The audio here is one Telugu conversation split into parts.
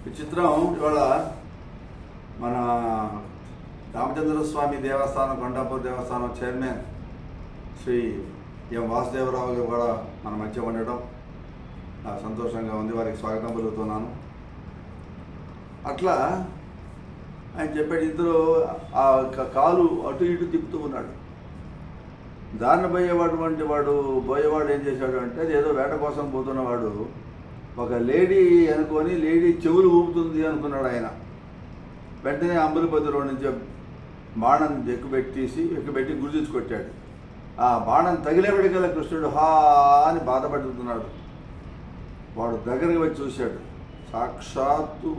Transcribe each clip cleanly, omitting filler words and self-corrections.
విచిత్రం. ఇవాళ మన రామచంద్ర స్వామి దేవస్థానం, కొండాపూర్ దేవస్థానం చైర్మన్ శ్రీ ఎం వాసుదేవరావు గారు కూడా మన మధ్య ఉండడం నాకు సంతోషంగా ఉంది. వారికి స్వాగతం పలుకుతున్నాను. అట్లా ఆయన చెప్పాడు, ఇద్దరు ఆ కాలు అటు ఇటు తిప్పుతూ ఉన్నాడు. దారిన పోయేవాడు ఏం చేశాడు అంటే, ఏదో వేట కోసం పోతున్నవాడు ఒక లేడీ అనుకొని లేడీ చెవులు ఊపుతుంది అనుకున్నాడు ఆయన. వెంటనే అంబులపతిలో నుంచి బాణం ఎక్కుపెట్టి గుర్తించి కొట్టాడు. ఆ బాణం తగిలేపటికల్లా కృష్ణుడు హా అని బాధపడుతున్నాడు. వాడు దగ్గరికి వచ్చి చూశాడు. సాక్షాత్తు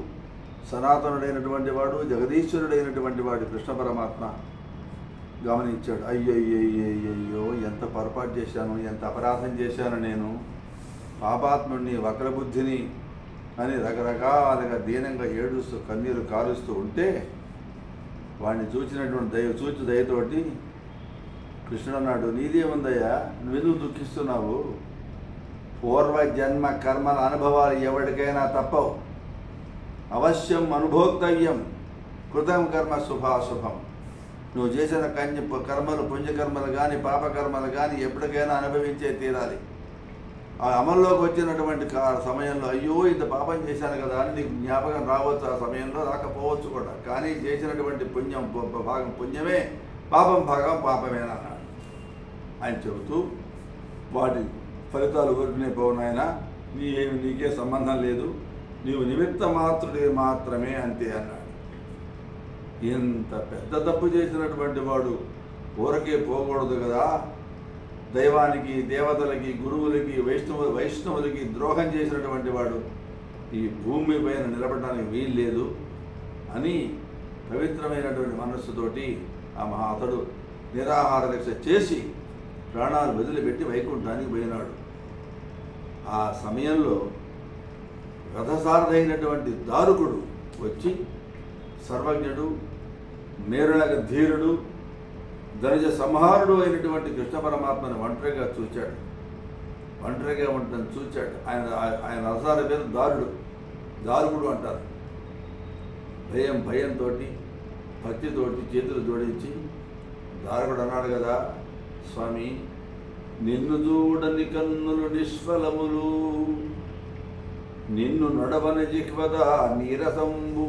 సనాతనుడైనటువంటి వాడు, జగదీశ్వరుడైనటువంటి వాడు కృష్ణ పరమాత్మ గమనించాడు. అయ్యయ్యో, ఎంత పొరపాటు చేశాను, ఎంత అపరాధం చేశాను నేను, పాపాత్ముడిని, వక్రబుద్ధిని అని రకరకాలుగా దీనంగా ఏడుస్తూ కన్నీరు కారుస్తూ ఉంటే వాడిని చూచి దయతోటి కృష్ణుడు అన్నాడు, నీదేముందయ్యా, నువ్వెందుకు దుఃఖిస్తున్నావు? పూర్వజన్మ కర్మల అనుభవాలు ఎవరికైనా తప్పవు. అవశ్యం అనుభోక్తవ్యం కృతం కర్మ శుభాశుభం. నువ్వు చేసిన కర్మలు, పుణ్యకర్మలు కానీ పాపకర్మలు కానీ ఎప్పటికైనా అనుభవించే తీరాలి. ఆ అమల్లోకి వచ్చినటువంటి సమయంలో అయ్యో ఇంత పాపం చేశాను కదా అని నీకు జ్ఞాపకం రావచ్చు, ఆ సమయంలో రాకపోవచ్చు కూడా. కానీ చేసినటువంటి భాగం పుణ్యమే, పాపం భాగం పాపమేనన్నాడు ఆయన చెబుతూ. వాటి ఫలితాలు ఊరికనే పోవునాయన, నీకే సంబంధం లేదు, నీవు నిమిత్త మాత్రుడే మాత్రమే అంతే అన్నాడు. ఎంత పెద్ద తప్పు చేసినటువంటి వాడు ఊరకే పోకూడదు కదా. దైవానికి, దేవతలకి, గురువులకి, వైష్ణవులకి ద్రోహం చేసినటువంటి వాడు ఈ భూమి పైన నిలబడడానికి వీల్లేదు అని పవిత్రమైనటువంటి మనస్సుతోటి అతడు నిరాహార దీక్ష చేసి ప్రాణాలు వదిలిపెట్టి వైకుంఠానికి పోయినాడు. ఆ సమయంలో రథసారథైనటువంటి దారుకుడు వచ్చి సర్వజ్ఞుడు, మేరునగ ధీరుడు, ధనుజ సంహారుడు అయినటువంటి కృష్ణ పరమాత్మని ఒంటరిగా చూచాడు. ఒంటరిగా ఉండటం చూచాడు. ఆయన రథసార పేరు దారుకుడు అంటారు. భయంతో భక్తితోటి చేతులు జోడించి దారుకుడు అన్నాడు కదా, స్వామి నిన్ను చూడని కన్నులు నిష్ఫలములు, నిన్ను నడవని జిహ్వద నీరసంబు,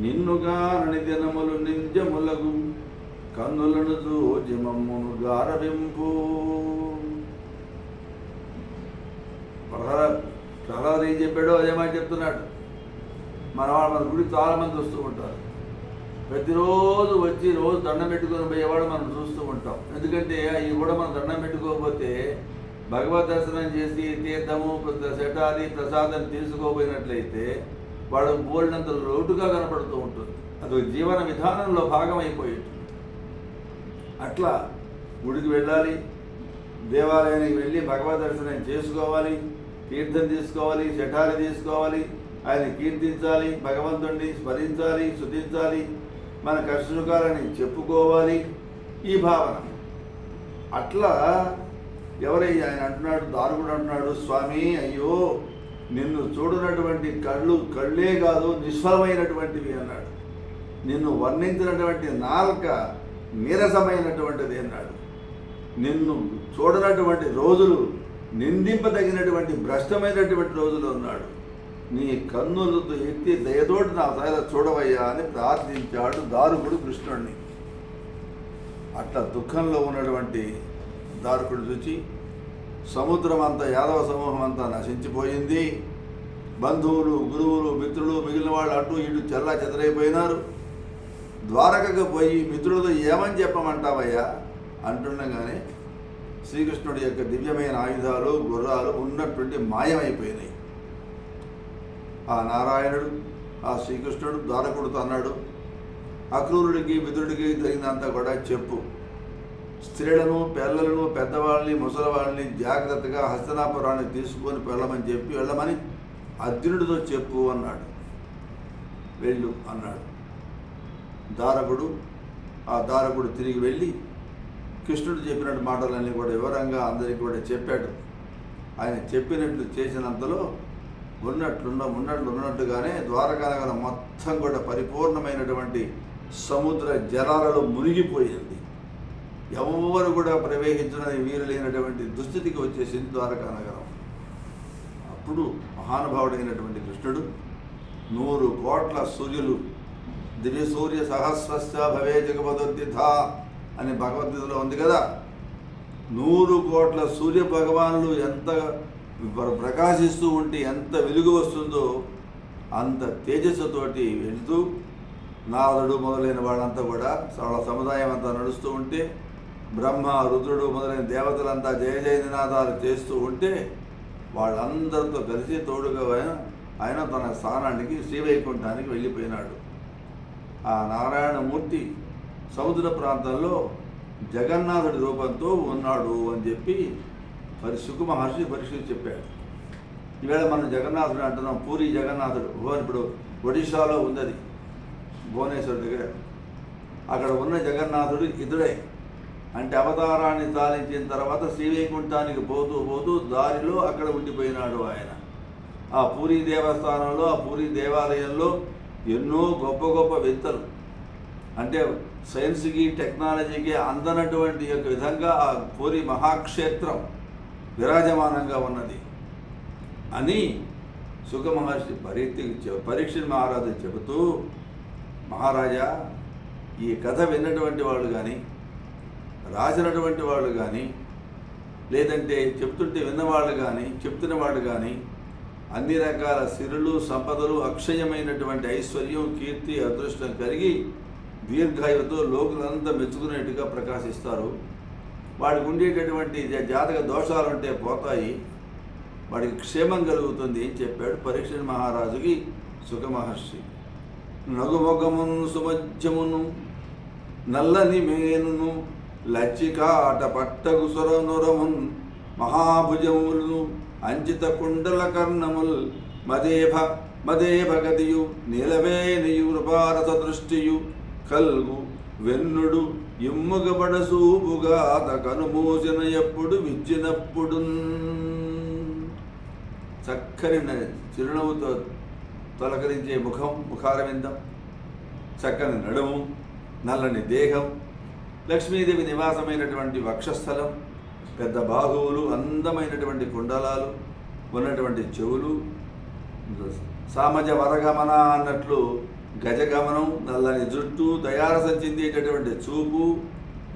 నిన్నుగానని దినములు నింజములగు, కన్నులను చూచి మమ్మును గారవింపు. ప్రహ్లాదు ఏం చెప్పాడో అదే మాట చెప్తున్నాడు. మన గుడి చాలామంది వస్తూ ఉంటారు. ప్రతిరోజు వచ్చి రోజు దండం పెట్టుకొని పోయేవాడు మనం చూస్తూ ఉంటాం. ఎందుకంటే అవి కూడా మనం దండం పెట్టుకోకపోతే భగవద్ దర్శనం చేసి తీర్థము, శటాది, ప్రసాదం తీసుకోపోయినట్లయితే వాడు బోల్డంత లోటుగా కనపడుతూ ఉంటుంది. అది జీవన విధానంలో భాగం అయిపోయి. అట్లా గుడికి వెళ్ళాలి, దేవాలయానికి వెళ్ళి భగవద్ దర్శనం చేసుకోవాలి, తీర్థం తీసుకోవాలి, శటాలు తీసుకోవాలి, ఆయన కీర్తించాలి, భగవంతుడిని స్మరించాలి, స్తుతించాలి, మన కష్టసుఖాలని చెప్పుకోవాలి, ఈ భావన. అట్లా ఎవరైనా ఆయన అంటున్నాడు, దారుకుడు అంటున్నాడు, స్వామి అయ్యో నిన్ను చూడనటువంటి కళ్ళే కాదు నిష్ఫలమైనటువంటివి అన్నాడు. నిన్ను వర్ణించినటువంటి నాలుక నీరసమైనటువంటిది అన్నాడు. నిన్ను చూడనటువంటి రోజులు నిందింపదగినటువంటి భ్రష్టమైనటువంటి రోజులు అన్నాడు. నీ కన్నులతో ఎత్తి దయతోటి నా సైల చూడవయ్యా అని ప్రార్థించాడు దారుకుడు కృష్ణుడిని. అట్లా దుఃఖంలో ఉన్నటువంటి దారుకుడు చూచి సముద్రం అంతా, యాదవ సమూహం అంతా నశించిపోయింది. బంధువులు, గురువులు, మిత్రులు, మిగిలిన వాళ్ళు అటు ఇటు చెల్లా చెదరైపోయినారు. ద్వారకకు పోయి మిత్రులతో ఏమని చెప్పమంటావయ్యా అంటుండగానే శ్రీకృష్ణుడి యొక్క దివ్యమైన ఆయుధాలు, గుర్రాలు ఉన్నటువంటి మాయమైపోయినాయి. ఆ నారాయణుడు, ఆ శ్రీకృష్ణుడు ద్వారకుడితో అన్నాడు, అక్రూరుడికి, మిత్రుడికి జరిగినంతా కూడా చెప్పు. స్త్రీలను, పిల్లలను, పెద్దవాళ్ళని, ముసలివాళ్ళని జాగ్రత్తగా హస్తినాపురానికి తీసుకొని వెళ్ళమని అర్జునుడితో చెప్పు అన్నాడు. వెళ్ళు అన్నాడు దారకుడు. తిరిగి వెళ్ళి కృష్ణుడు చెప్పినట్టు మాటలన్నీ కూడా వివరంగా అందరికీ కూడా చెప్పాడు. ఆయన చెప్పినట్లు చేసినంతలో ఉన్నట్టుగానే ద్వారకా నగరం మొత్తం కూడా పరిపూర్ణమైనటువంటి సముద్ర జలాలలో మునిగిపోయింది. ఎవరు కూడా ప్రవేశించడానికి వీలు లేనటువంటి దుస్థితికి వచ్చేసింది ద్వారకా నగరం. అప్పుడు మహానుభావుడైనటువంటి కృష్ణుడు 100 కోట్ల సూర్యులు దివ్య సూర్య సహస్రశ్చ భవే జగపదోద్ధిత అని భగవద్గీతలో ఉంది కదా. 100 కోట్ల సూర్య భగవానులు ఎంత ప్రకాశిస్తూ ఉంటే ఎంత వెలుగు వస్తుందో అంత తేజస్సుతోటి వెళుతూ నారదుడు మొదలైన వాళ్ళంతా కూడా వాళ్ళ సముదాయం అంతా నడుస్తూ ఉంటే, బ్రహ్మ రుద్రుడు మొదలైన దేవతలంతా జయ జయ నినాదాలు చేస్తూ ఉంటే వాళ్ళందరితో కలిసి తోడుగా ఆయన తన స్థానానికి శ్రీవైకుంఠానికి వెళ్ళిపోయినాడు. ఆ నారాయణమూర్తి సముద్ర ప్రాంతంలో జగన్నాథుడి రూపంతో ఉన్నాడు అని చెప్పి శుక మహర్షి పరీక్షలు చెప్పాడు. ఈవేళ మనం జగన్నాథుడు అంటున్నాం, పూరి జగన్నాథుడు. ఇప్పుడు ఒడిశాలో ఉంది అది, భువనేశ్వర్ దగ్గర. అక్కడ ఉన్న జగన్నాథుడు ఇతడే. అంటే అవతారాన్ని సాధించిన తర్వాత శ్రీవైకుంఠానికి పోతూ దారిలో అక్కడ ఉండిపోయినాడు ఆయన. ఆ పూరి దేవస్థానంలో, ఆ పూరి దేవాలయంలో ఎన్నో గొప్ప గొప్ప వింతలు, అంటే సైన్స్కి టెక్నాలజీకి అందనటువంటి యొక్క విధంగా ఆ పూరి మహాక్షేత్రం విరాజమానంగా ఉన్నది అని శుక మహర్షి పరీక్ష మహారాజు చెబుతూ, మహారాజా, ఈ కథ విన్నటువంటి వాళ్ళు కానీ, రాసినటువంటి వాళ్ళు కానీ, లేదంటే చెప్తుంటే విన్నవాళ్ళు కానీ, చెప్తున్న వాళ్ళు కానీ అన్ని రకాల సిరులు సంపదలు అక్షయమైనటువంటి ఐశ్వర్యం కీర్తి అదృష్టం కలిగి దీర్ఘాయువుతో లోకులంతా మెచ్చుకునేట్టుగా ప్రకాశిస్తారు. వాడికి ఉండేటటువంటి జాతక దోషాలు ఉంటే పోతాయి, వాడికి క్షేమం కలుగుతుంది అని చెప్పాడు పరీక్ష మహారాజుకి శుక మహర్షి. నగుమొగమును సుమధ్యమును నల్లని మేనును లచ్చికాట పట్టగు సురనురమున్ మహాభుజములను అంచిత కుండల కర్ణముల్ మదేభ గతియు నీలవేనియు కృపారస దృష్టియు కల్గు వెన్నుడు ఇమ్ముగబడసూపుగా కనుమూసిన ఎప్పుడు విచ్చినప్పుడు చక్కని చిరునవ్వుతో తొలకరించే ముఖారవిందం, చక్కని నడుము, నల్లని దేహం, లక్ష్మీదేవి నివాసమైనటువంటి వక్షస్థలం, పెద్ద బాహువులు, అందమైనటువంటి కుండలాలు ఉన్నటువంటి చెవులు, సామజ వరగమన అన్నట్లు గజగమనం, నల్లని జుట్టు, దయారసం చెందేటటువంటి చూపు,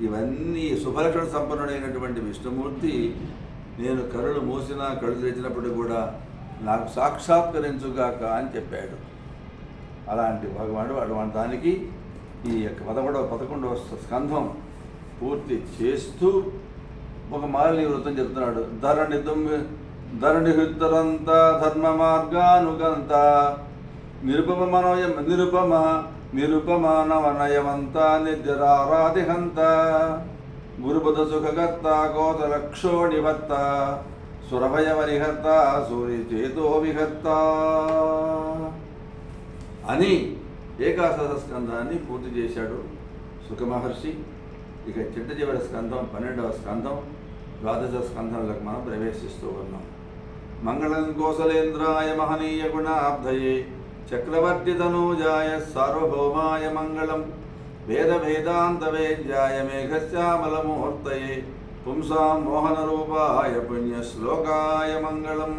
ఇవన్నీ శుభలక్షణ సంపన్నుడైనటువంటి విష్ణుమూర్తి నేను కరులు మూసినా కళ్ళు తెచ్చినప్పుడు కూడా నాకు సాక్షాత్కరించుగాక అని చెప్పాడు. అలాంటి భగవానుడు అటువంటి దానికి ఈ యొక్క 11వ స్కంధం పూర్తి చేస్తూ ఒక మాలిని వృత్తం చెప్తున్నాడు. ధరణిహృత్తరంత ధర్మ మార్గానుగంత నిరుపమానవనయమంత నిద్రారాధిహంత గురుపద సుఖకర్త కోతలక్షో నివర్త సురభయ వరిహర్త సూర్యచేతో విహర్త అని ఏకాదశ స్కంధాన్ని పూర్తి చేశాడు శుక మహర్షి. ఇక చిట్ట స్కంధం 12వ స్కంధం ద్వాదశ స్కంధంలోకి మనం ప్రవేశిస్తూ ఉన్నాం. మంగళం కోసలేంద్రాయ మహనీయ గుణాబ్ధయే చక్రవర్తి తనూజాయ సార్వభౌమాయ మంగళం వేద వేదాంత వేద్యాయ మేఘశ్యామల ముహూర్తయే పుంసాం మోహన రూపాయ పుణ్యశ్లోకాయ మంగళం.